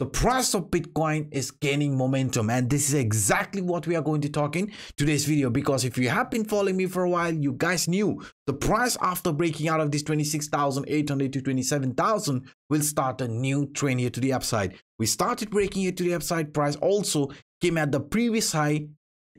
The price of Bitcoin is gaining momentum, and this is exactly what we are going to talk in today's video, because if you have been following me for a while, you guys knew the price after breaking out of this 26,800 to 27,000 will start a new trend here to the upside. We started breaking here to the upside. Price also came at the previous high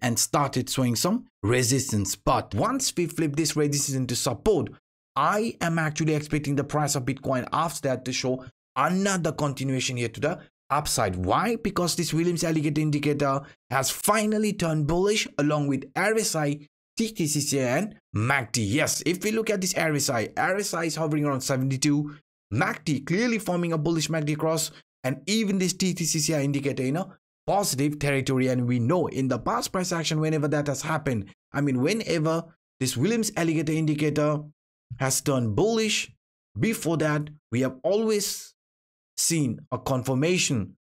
and started showing some resistance, but once we flip this resistance into support, I am actually expecting the price of Bitcoin after that to show another continuation here to the upside. Why? Because this Williams alligator indicator has finally turned bullish along with RSI, TTCCI and MACD. Yes, if we look at this RSI is hovering around 72, MACD clearly forming a bullish MACD cross, and even this TTCCI indicator in a positive territory. And we know in the past price action, whenever that has happened, I mean whenever this Williams alligator indicator has turned bullish, before that we have always seen a confirmation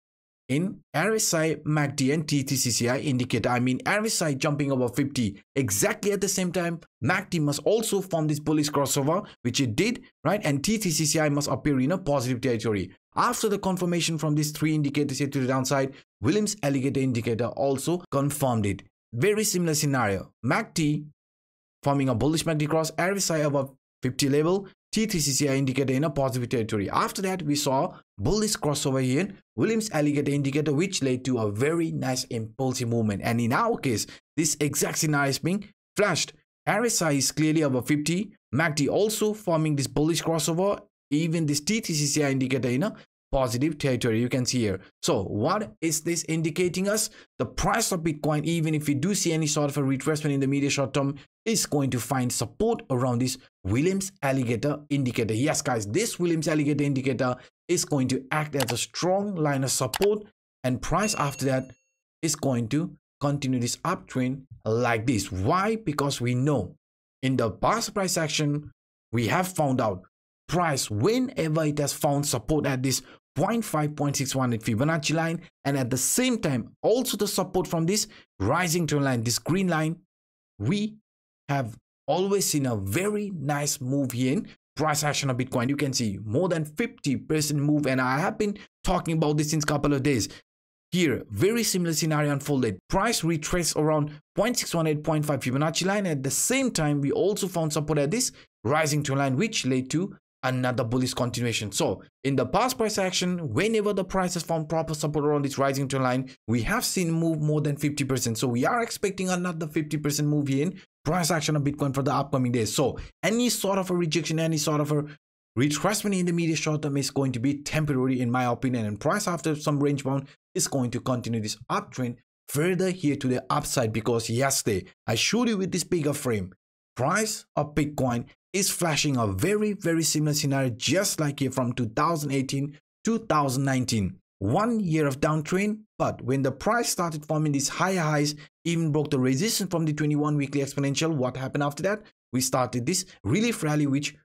in RSI, MACD and TTCCI indicator. I mean RSI jumping over 50 exactly at the same time. MACD must also form this bullish crossover, which it did, right? And TTCCI must appear in a positive territory. After the confirmation from these three indicators here to the downside, Williams alligator indicator also confirmed it. Very similar scenario. MACD forming a bullish MACD cross, RSI above 50 level, TTCCI indicator in a positive territory. After that, we saw bullish crossover here in Williams alligator indicator, which led to a very nice impulsive movement. And in our case, this exact scenario is being flashed. RSI is clearly above 50, MACD also forming this bullish crossover, even this TTCCI indicator in a positive territory, you can see here. So what is this indicating us? The price of Bitcoin, even if we do see any sort of a retracement in the medium short term, is going to find support around this Williams alligator indicator. Yes guys, this Williams alligator indicator is going to act as a strong line of support, and price after that is going to continue this uptrend like this. Why? Because we know in the past price action, we have found out price, whenever it has found support at this 0.5.618 Fibonacci line, and at the same time also the support from this rising trend line, this green line, we have always seen a very nice move here in price action of Bitcoin. You can see more than 50% move, and I have been talking about this since a couple of days. Here, very similar scenario unfolded. Price retraced around 0.618.5 Fibonacci line. At the same time, we also found support at this rising trend line, which led to another bullish continuation. So in the past price action, whenever the price has found proper support around this rising trend line, we have seen move more than 50%. So we are expecting another 50% move here in price action of Bitcoin for the upcoming days. So any sort of a rejection, any sort of a retracement in the medium short term is going to be temporary in my opinion, and price after some range bound is going to continue this uptrend further here to the upside, because yesterday I showed you with this bigger frame, price of Bitcoin is flashing a very similar scenario, just like here from 2018 2019, 1 year of downtrend. But when the price started forming these higher highs, even broke the resistance from the 21 weekly exponential, what happened after that? We started this relief rally, which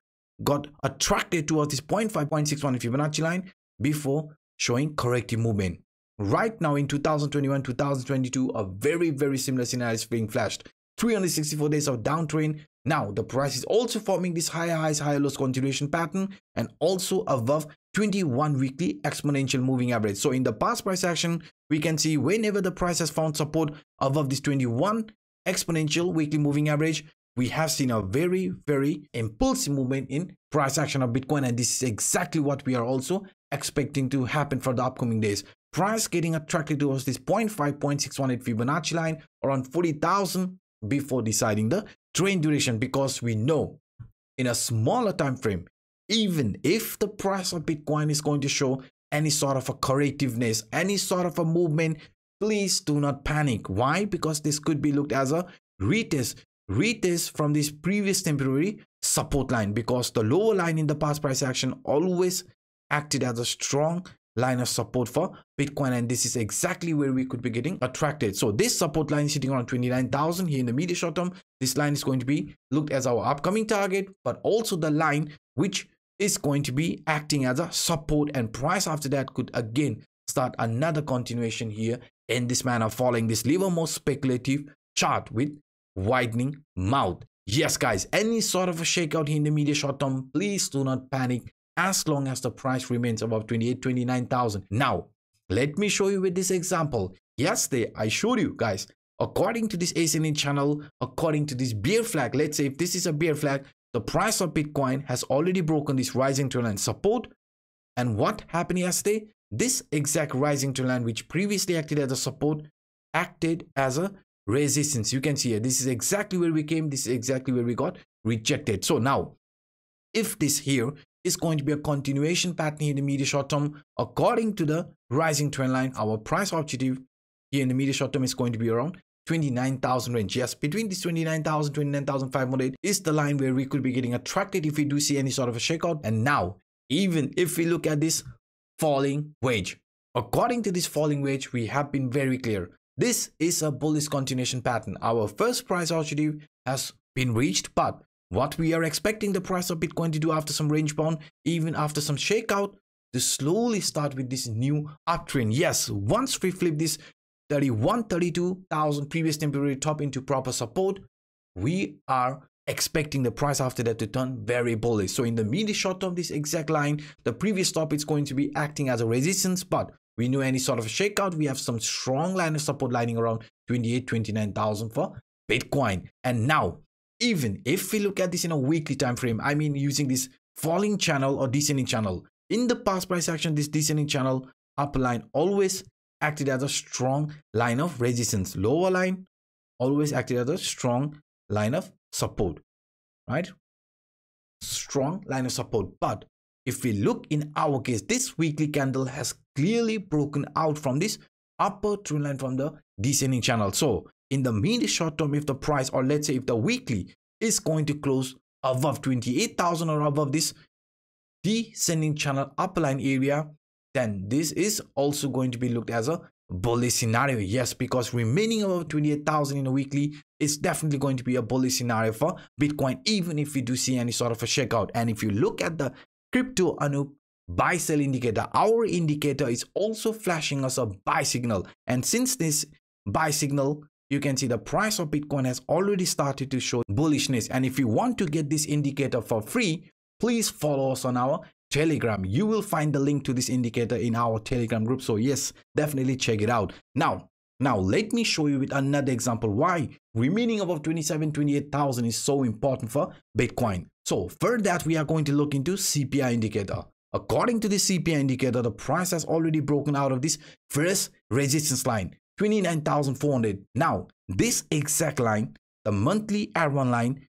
got attracted towards this 0.5.61 Fibonacci line before showing corrective movement. Right now in 2021 2022, a very similar scenario is being flashed. 364 days of downtrend. Now the price is also forming this higher highs, higher lows continuation pattern, and also above 21 weekly exponential moving average. So in the past price action, we can see whenever the price has found support above this 21 exponential weekly moving average, we have seen a very impulsive movement in price action of Bitcoin, and this is exactly what we are also expecting to happen for the upcoming days. Price getting attracted towards this 0.5.618 Fibonacci line around 40,000 before deciding the trend duration, because we know in a smaller time frame, even if the price of Bitcoin is going to show any sort of a correctiveness, any sort of a movement, please do not panic. Why? Because this could be looked as a retest from this previous temporary support line, because the lower line in the past price action always acted as a strong line of support for Bitcoin, and this is exactly where we could be getting attracted. So this support line is sitting around 29,000 here in the medium short term. This line is going to be looked as our upcoming target, but also the line which is going to be acting as a support, and price after that could again start another continuation here in this manner, following this Livermore speculative chart with widening mouth. Yes guys, any sort of a shakeout here in the medium short term, please do not panic as long as the price remains above 29,000. Now Let me show you with this example. Yesterday, I showed you guys, according to this ascending channel, according to this bear flag, let's say if this is a bear flag, the price of Bitcoin has already broken this rising trend line support. And what happened yesterday? This exact rising trend line, which previously acted as a support, acted as a resistance. You can see here, this is exactly where we came. This is exactly where we got rejected. So now, if this here is going to be a continuation pattern here in the medium short term, according to the rising trend line, our price objective here in the medium short term is going to be around 29,000 range. Yes, between this 29,000, 29,500 is the line where we could be getting attracted if we do see any sort of a shakeout. And now, even if we look at this falling wedge, according to this falling wedge, we have been very clear. This is a bullish continuation pattern. Our first price objective has been reached, but what we are expecting the price of Bitcoin to do after some range bound, even after some shakeout, to slowly start with this new uptrend. Yes, once we flip this 32,000 previous temporary top into proper support, we are expecting the price after that to turn very bullish. So in the medium short term, this exact line, the previous top is going to be acting as a resistance, but we knew any sort of a shakeout, we have some strong line of support lining around 29,000 for Bitcoin. And now, even if we look at this in a weekly time frame, I mean using this falling channel or descending channel, in the past price action, this descending channel upper line always acted as a strong line of resistance. Lower line always acted as a strong line of support, right? Strong line of support. But if we look in our case, this weekly candle has clearly broken out from this upper trend line from the descending channel. So in the medium short term, if the price, or let's say if the weekly is going to close above 28,000 or above this descending channel upper line area, then this is also going to be looked as a bullish scenario. Yes, because remaining above 28,000 in a weekly is definitely going to be a bullish scenario for Bitcoin, even if we do see any sort of a shakeout. And if you look at the crypto Anup buy sell indicator, our indicator is also flashing us a buy signal. And since this buy signal, you can see the price of Bitcoin has already started to show bullishness. And if you want to get this indicator for free, please follow us on our Telegram. You will find the link to this indicator in our Telegram group. So yes, definitely check it out. Now let me show you with another example why remaining above 28,000 is so important for Bitcoin. So for that, we are going to look into CPI indicator. According to the CPI indicator, the price has already broken out of this first resistance line, 29,400. Now, this exact line, the monthly R1 line,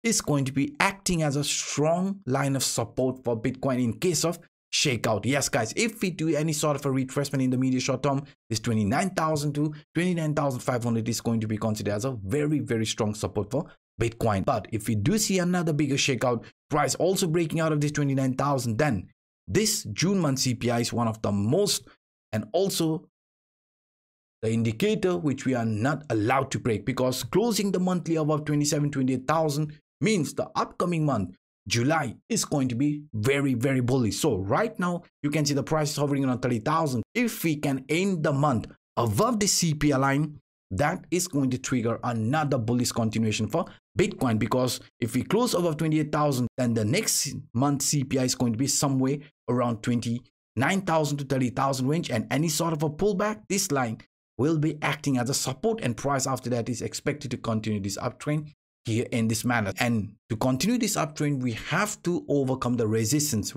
is going to be acting as a strong line of support for Bitcoin in case of shakeout. Yes, guys, if we do any sort of a retracement in the medium short term, this 29,000 to 29,500 is going to be considered as a very, very strong support for Bitcoin. But if we do see another bigger shakeout, price also breaking out of this 29,000, then this June month CPI is one of the most, and also the indicator which we are not allowed to break, because closing the monthly above 28,000 means the upcoming month, July, is going to be very, very bullish. So right now, you can see the price is hovering around 30,000. If we can end the month above the CPI line, that is going to trigger another bullish continuation for Bitcoin, because if we close above 28,000, then the next month CPI is going to be somewhere around 29,000 to 30,000 range, and any sort of a pullback, this line will be acting as a support, and price after that is expected to continue this uptrend here in this manner. And to continue this uptrend, we have to overcome the resistance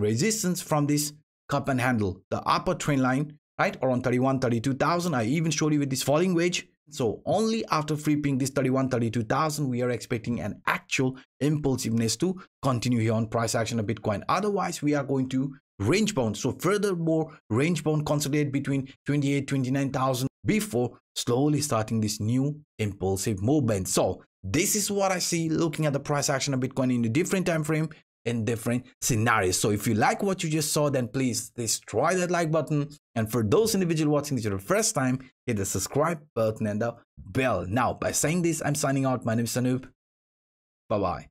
from this cup and handle, the upper trend line, right, around 32,000. I even showed you with this falling wedge. So only after flipping this 32,000, we are expecting an actual impulsiveness to continue here on price action of Bitcoin. Otherwise, we are going to range bound. So furthermore, range bound consolidate between 29,000 before slowly starting this new impulsive movement. So this is what I see looking at the price action of Bitcoin in a different time frame, in different scenarios. So if you like what you just saw, then please destroy that like button. And for those individuals watching this for the first time, hit the subscribe button and the bell. Now, by saying this, I'm signing out. My name is Anup. Bye-bye.